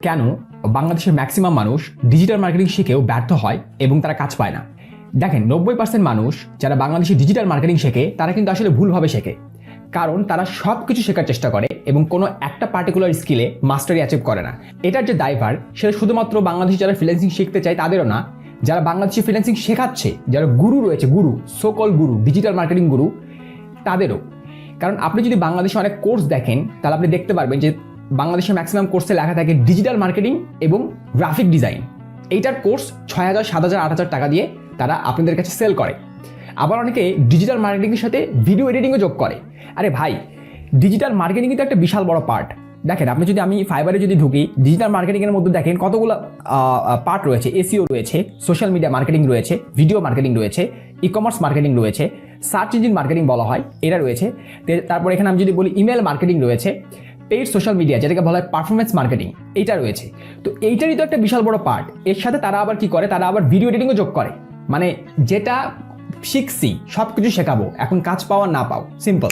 কেন বাংলাদেশের ম্যাক্সিমাম মানুষ ডিজিটাল মার্কেটিং শিখেও ব্যর্থ হয় এবং তারা কাজ পায় না? দেখেন, 90% মানুষ যারা বাংলাদেশে ডিজিটাল মার্কেটিং শেখে তারা কিন্তু আসলে ভুলভাবে শেখে। কারণ তারা সব কিছু শেখার চেষ্টা করে এবং কোনো একটা পার্টিকুলার স্কিলে মাস্টারি অ্যাচিভ করে না। এটার যে দায়ভার সেটা শুধুমাত্র বাংলাদেশে যারা ফ্রিল্যান্সিং শিখতে চায় তাদেরও না, যারা বাংলাদেশে ফ্রিল্যান্সিং শেখাচ্ছে, যারা গুরু রয়েছে, গুরু, সোকল গুরু, ডিজিটাল মার্কেটিং গুরু, তাদেরও। কারণ আপনি যদি বাংলাদেশে অনেক কোর্স দেখেন তাহলে আপনি দেখতে পারবেন যে বাংলাদেশের ম্যাক্সিমাম কোর্সে লেখা থাকে ডিজিটাল মার্কেটিং এবং গ্রাফিক ডিজাইন। এইটার কোর্স 6,000, 7,000, 8,000 টাকা দিয়ে তারা আপনাদের কাছে সেল করে। আবার অনেকে ডিজিটাল মার্কেটিংয়ের সাথে ভিডিও এডিটিংও যোগ করে। আরে ভাই, ডিজিটাল মার্কেটিং কিন্তু একটা বিশাল বড় পার্ট। দেখেন, আমি ফাইবারে যদি ঢুকি, ডিজিটাল মার্কেটিংয়ের মধ্যে দেখেন কতগুলো পার্ট রয়েছে। এসইও রয়েছে, সোশ্যাল মিডিয়া মার্কেটিং রয়েছে, ভিডিও মার্কেটিং রয়েছে, ই কমার্স মার্কেটিং রয়েছে, সার্চ ইঞ্জিন মার্কেটিং বলা হয়, এরা রয়েছে। তারপর এখানে আমি যদি বলি ইমেল মার্কেটিং রয়েছে, পেইড সোশ্যাল মিডিয়া যেটাকে বলা হয় পারফরমেন্স মার্কেটিং, এইটা রয়েছে। তো এইটারই তো একটা বিশাল বড় পার্ট। এর সাথে তারা আবার কি করে, তারা আবার ভিডিও এডিটিংও যোগ করে। মানে যেটা শিখছি সব কিছু শেখাবো, এখন কাজ পাওয়া না পাও, সিম্পল।